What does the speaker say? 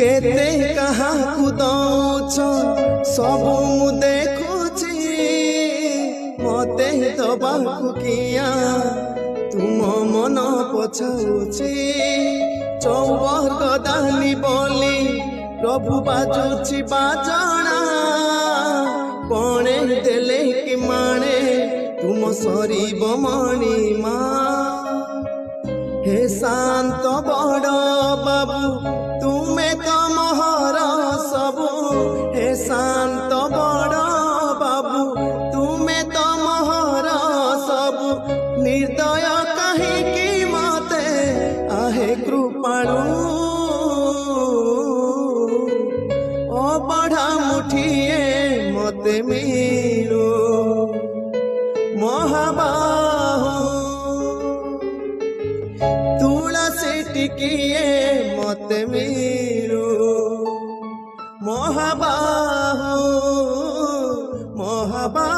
केते काहाकु दौछ सब मु देखुछि मते दबाकु किया तुम मन पछाउछि चौबर गदानी बोली प्रभु बाजुछि बाजणा पणे देले कि माणे तुम सरीब मणिमा हे शांत बड़ बाबू तुम्हें तो मोहर सबू हे शांत बड़ बाबू तुम्हें तो मोहर सबू निर्दय कहीं मते आहे कृपाणु ओ बढ़ा मुठिए मते मीरू महाबाहु तुलसी टिकिए मते मीरू महाबाहु महाबाहु।